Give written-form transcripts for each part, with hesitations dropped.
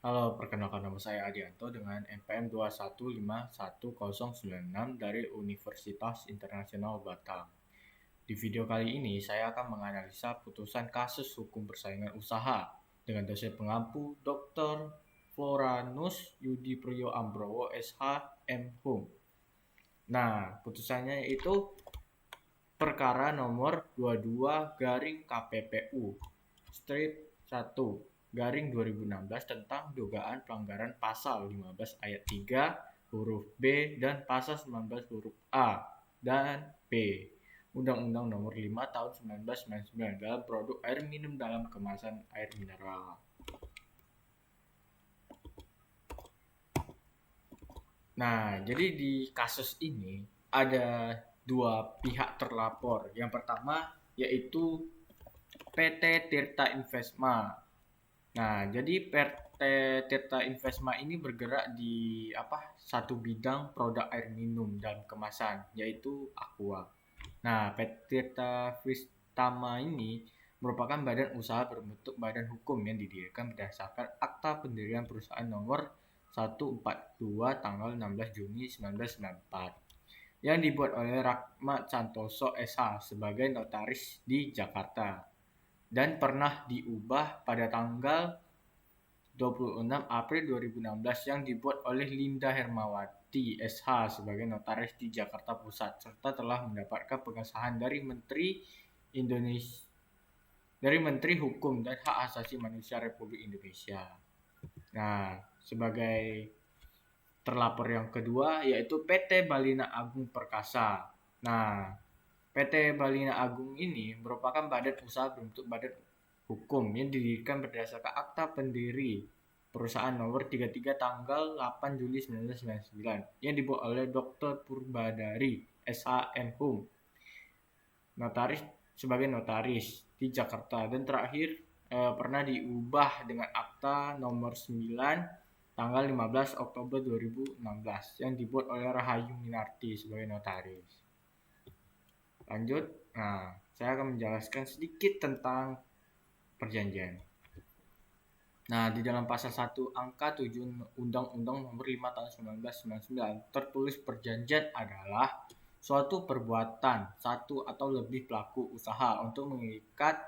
Halo, perkenalkan nama saya Adianto dengan NPM 2151096 dari Universitas Internasional Batam. Di video kali ini, saya akan menganalisa putusan kasus hukum persaingan usaha dengan dosen pengampu Dr. Floranus Yudi Priyo Ambrowo SH M Hum. Nah, putusannya itu perkara nomor 22 garing KPPU strip 1 garing 2016 tentang dugaan pelanggaran pasal 15 ayat 3 huruf B dan pasal 19 huruf A dan B Undang-Undang Nomor 5 Tahun 1999 dalam produk air minum dalam kemasan air mineral. Nah, jadi di kasus ini ada dua pihak terlapor. Yang pertama yaitu PT Tirta Investma. Nah, jadi PT Tirta Investma ini bergerak di satu bidang produk air minum dan kemasan, yaitu Aqua. Nah, PT Tirta Investma ini merupakan badan usaha berbentuk badan hukum yang didirikan berdasarkan Akta Pendirian Perusahaan Nomor 142 tanggal 16 Juni 1994 yang dibuat oleh Rahmat Santoso SH sebagai notaris di Jakarta dan pernah diubah pada tanggal 26 April 2016 yang dibuat oleh Linda Hermawati SH sebagai notaris di Jakarta Pusat serta telah mendapatkan pengesahan dari Menteri Hukum dan Hak Asasi Manusia Republik Indonesia. Nah, sebagai terlapor yang kedua yaitu PT Balina Agung Perkasa. Nah, PT Balina Agung ini merupakan badan usaha berbentuk badan hukum yang didirikan berdasarkan Akta Pendiri Perusahaan Nomor 33 tanggal 8 Juli 1999 yang dibuat oleh Dr. Purbadari SHM Hum notaris sebagai notaris di Jakarta dan terakhir pernah diubah dengan Akta Nomor 9 tanggal 15 Oktober 2016 yang dibuat oleh Rahayu Minarti sebagai notaris. Lanjut, saya akan menjelaskan sedikit tentang perjanjian. Nah, di dalam pasal 1 angka 7 Undang-Undang Nomor 5 tahun 1999 tertulis perjanjian adalah suatu perbuatan satu atau lebih pelaku usaha untuk mengikat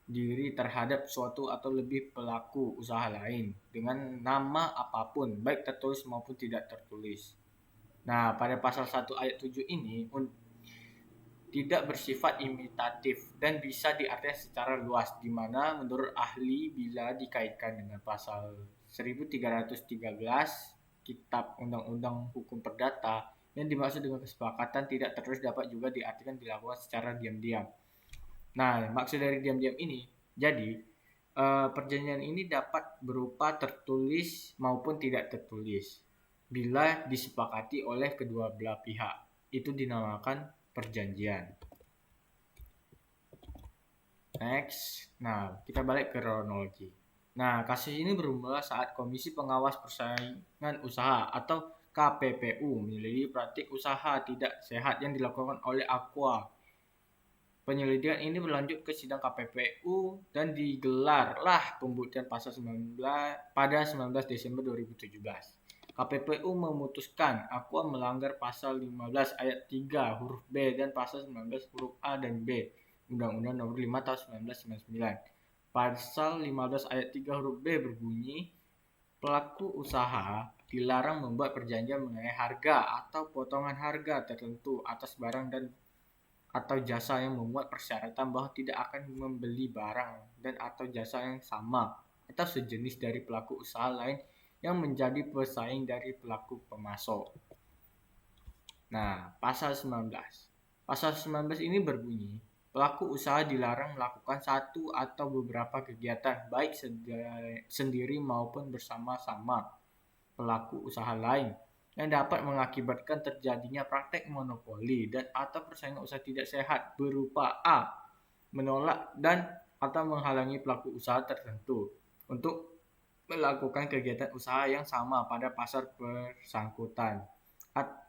diri terhadap suatu atau lebih pelaku usaha lain dengan nama apapun, baik tertulis maupun tidak tertulis. Nah, pada pasal 1 ayat 7 ini tidak bersifat imitatif dan bisa diartikan secara luas, di mana menurut ahli bila dikaitkan dengan pasal 1313 Kitab Undang-Undang Hukum Perdata yang dimaksud dengan kesepakatan tidak tertulis dapat juga diartikan dilakukan secara diam-diam. Nah, maksud dari diam-diam ini, jadi perjanjian ini dapat berupa tertulis maupun tidak tertulis. Bila disepakati oleh kedua belah pihak, itu dinamakan perjanjian. Next, nah kita balik ke kronologi. Nah, kasus ini bermula saat Komisi Pengawas Persaingan Usaha atau KPPU menyelidiki praktik usaha tidak sehat yang dilakukan oleh Aqua. Penyelidikan ini berlanjut ke sidang KPPU dan digelarlah pembuktian pasal 19 pada 19 Desember 2017. KPPU memutuskan Aqua melanggar pasal 15 ayat 3 huruf B dan pasal 19 huruf A dan B Undang-Undang Nomor 5 Tahun 1999. Pasal 15 ayat 3 huruf B berbunyi, pelaku usaha dilarang membuat perjanjian mengenai harga atau potongan harga tertentu atas barang dan atau jasa yang memuat persyaratan bahwa tidak akan membeli barang dan atau jasa yang sama atau sejenis dari pelaku usaha lain yang menjadi pesaing dari pelaku pemasok. Nah, pasal 19. Pasal 19 ini berbunyi, pelaku usaha dilarang melakukan satu atau beberapa kegiatan baik sendiri maupun bersama-sama pelaku usaha lain yang dapat mengakibatkan terjadinya praktek monopoli dan atau persaingan usaha tidak sehat berupa A. Menolak dan atau menghalangi pelaku usaha tertentu untuk melakukan kegiatan usaha yang sama pada pasar bersangkutan.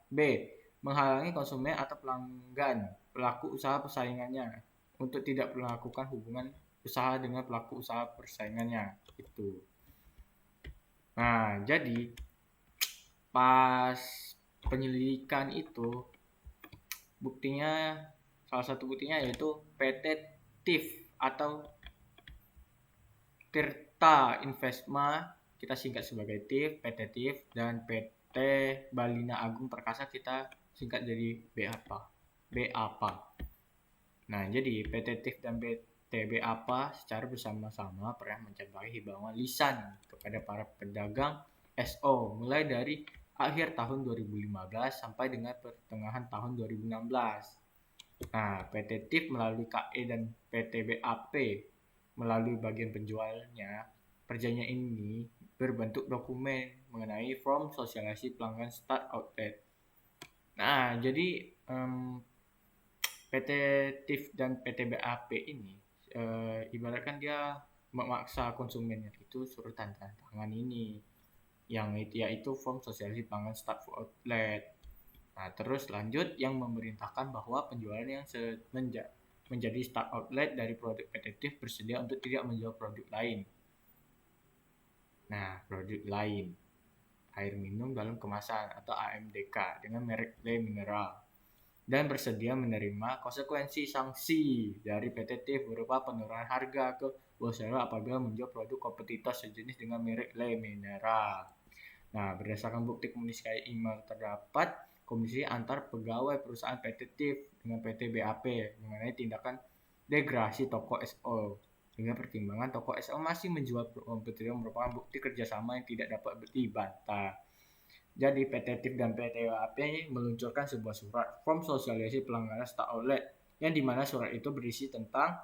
B. Menghalangi konsumen atau pelanggan pelaku usaha persaingannya untuk tidak melakukan hubungan usaha dengan pelaku usaha persaingannya. Itu. Nah, jadi pas penyelidikan itu buktinya, salah satu buktinya yaitu PT TIF atau Tirta Investma, kita singkat sebagai TIF, PT TIF, dan PT Balina Agung Perkasa kita singkat jadi BAPA. BAPA. Nah, jadi PT TIF dan PT BAPA secara bersama-sama pernah mencapai himbauan lisan kepada para pedagang SO mulai dari akhir tahun 2015 sampai dengan pertengahan tahun 2016. Nah, PT TIF melalui KE dan PT BAP melalui bagian penjualnya, perjanjian ini berbentuk dokumen mengenai form sosialisasi pelanggan start outlet. Nah, jadi PT TIF dan PT BAP ini ibaratkan dia memaksa konsumennya itu suruh tanda tangan ini, yang yaitu form sosialisasi pelanggan start outlet. Nah, terus lanjut yang memerintahkan bahwa penjualan yang menjadi start outlet dari produk PT TIF bersedia untuk tidak menjual produk lain. Nah, produk lain air minum dalam kemasan atau AMDK dengan merek Le Mineral dan bersedia menerima konsekuensi sanksi dari PT TIF berupa penurunan harga ke wholesaler apabila menjual produk kompetitor sejenis dengan merek Le Mineral. Nah, berdasarkan bukti komunikasi email terdapat komisi antar pegawai perusahaan PT TIF dengan PT BAP mengenai tindakan degradasi toko SO. Dengan pertimbangan toko SO masih menjual kompetitor merupakan bukti kerjasama yang tidak dapat dibantah. Jadi PT TIF dan PT BAP meluncurkan sebuah surat form sosialisasi pelanggaran start outlet yang dimana surat itu berisi tentang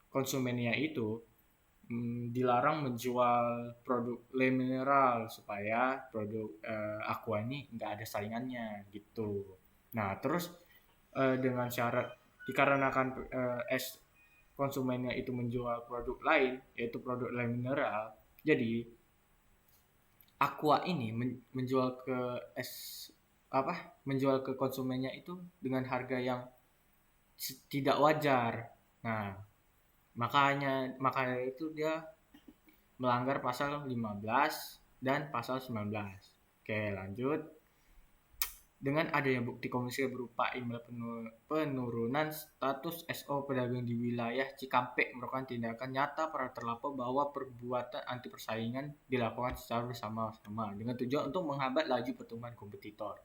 konsumennya itu dilarang menjual produk Le Mineral supaya produk Aqua ini nggak ada saingannya gitu. Nah, terus dengan syarat dikarenakan konsumennya itu menjual produk lain yaitu produk Le Mineral, jadi Aqua ini menjual ke menjual ke konsumennya itu dengan harga yang tidak wajar. Nah, makanya itu dia melanggar pasal 15 dan pasal 19. Oke, lanjut. Dengan adanya bukti komersil berupa email penurunan status SO pedagang di wilayah Cikampek merupakan tindakan nyata para terlapor bahwa perbuatan anti persaingan dilakukan secara bersama-sama dengan tujuan untuk menghambat laju pertumbuhan kompetitor.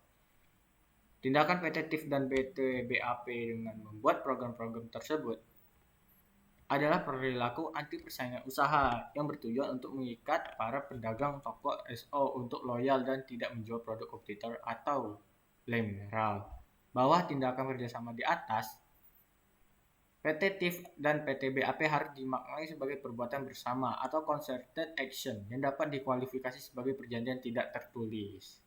Tindakan PT TIF dan PT BAP dengan membuat program-program tersebut adalah perilaku anti persaingan usaha yang bertujuan untuk mengikat para pedagang toko SO untuk loyal dan tidak menjual produk kompetitor atau Le Mineral. Bawah tindakan kerjasama di atas, PT TIF dan PT BAP harus dimaknai sebagai perbuatan bersama atau concerted action yang dapat dikualifikasi sebagai perjanjian tidak tertulis.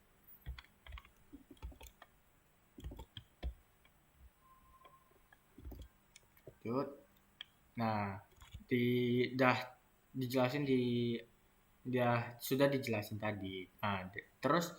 Lanjut. Nah, sudah dijelasin tadi. Nah, terus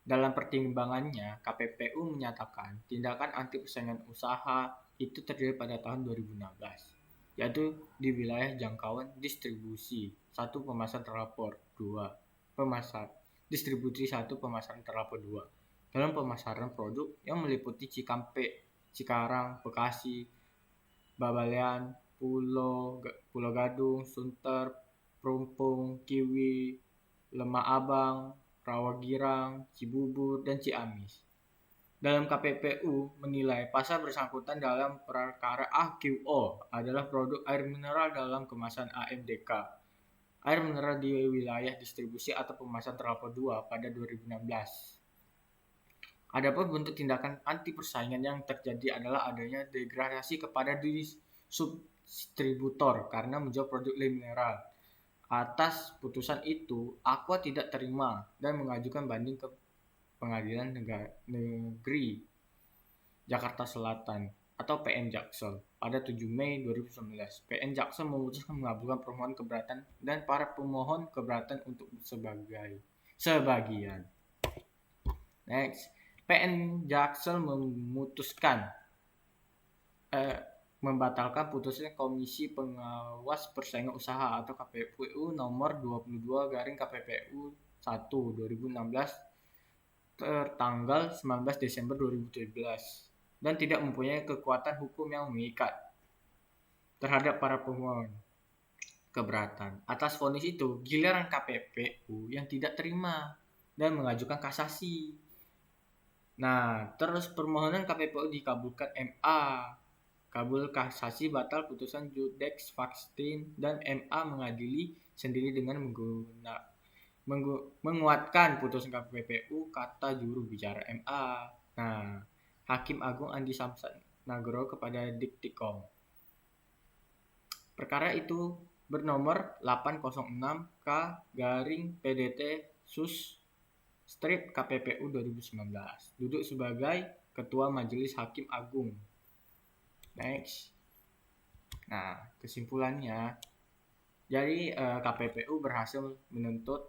dalam pertimbangannya KPPU menyatakan tindakan anti persaingan usaha itu terjadi pada tahun 2016, yaitu di wilayah jangkauan distribusi 1 pemasaran terlapor 2 pemasar distribusi 1 pemasaran terlapor 2 dalam pemasaran produk yang meliputi Cikampek, Cikarang, Bekasi, Babalean, Pulau Gadung, Sunter, Perumpung, Kiwi, Lemah Abang, Rawagirang, Cibubur, dan Ciamis. Dalam KPPU menilai pasal bersangkutan dalam perkara AQO adalah produk air mineral dalam kemasan AMDK. Air mineral di wilayah distribusi atau pemasaran terlapor 2 pada 2016. Adapun bentuk tindakan anti persaingan yang terjadi adalah adanya degradasi kepada subdistributor karena menjual produk Le Mineral. Atas putusan itu, Aqua tidak terima dan mengajukan banding ke Pengadilan Negeri Jakarta Selatan atau PN Jaksel pada 7 Mei 2019. PN Jaksel memutuskan mengabulkan permohonan keberatan dan para pemohon keberatan untuk sebagian. Next. PN Jaksel membatalkan putusan Komisi Pengawas Persaingan Usaha atau KPPU nomor 22 garing KPPU 1 2016 tertanggal 19 Desember 2017 dan tidak mempunyai kekuatan hukum yang mengikat terhadap para pemohon keberatan. Atas vonis itu, giliran KPPU yang tidak terima dan mengajukan kasasi. Nah, terus permohonan KPPU dikabulkan MA. Kabul kasasi batal putusan Judex Vaksin dan MA mengadili sendiri dengan menguatkan putusan KPPU, kata juru bicara MA. Nah, Hakim Agung Andi Samsan Nagoro kepada Diktikom. Perkara itu bernomor 806K garing PDT Sus Strip KPPU 2019. Duduk sebagai Ketua Majelis Hakim Agung. Next. Nah, kesimpulannya, jadi KPPU berhasil menuntut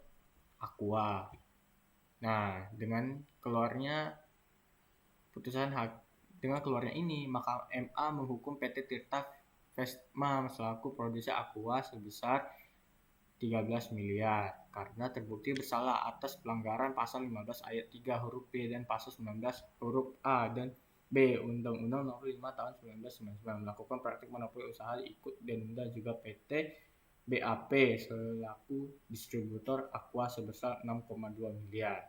Aqua. Nah, dengan keluarnya ini, maka MA menghukum PT Tirta Vesma selaku produsen Aqua sebesar 13 miliar karena terbukti bersalah atas pelanggaran pasal 15 ayat 3 huruf B dan pasal 19 huruf A dan B Undang-Undang Nomor 5 Tahun 1999 melakukan praktik monopoli usaha ikut denda juga PT BAP selaku distributor Aqua sebesar 6,2 miliar.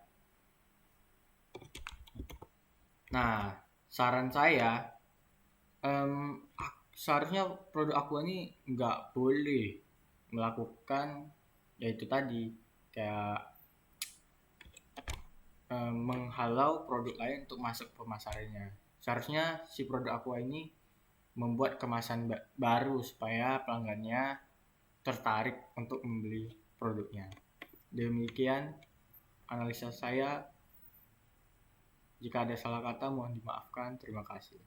Nah, saran saya seharusnya produk Aqua ini nggak boleh melakukan yaitu tadi kayak menghalau produk lain untuk masuk pemasarannya. Seharusnya si produk Aqua ini membuat kemasan baru supaya pelanggannya tertarik untuk membeli produknya. Demikian analisa saya. Jika ada salah kata mohon dimaafkan. Terima kasih.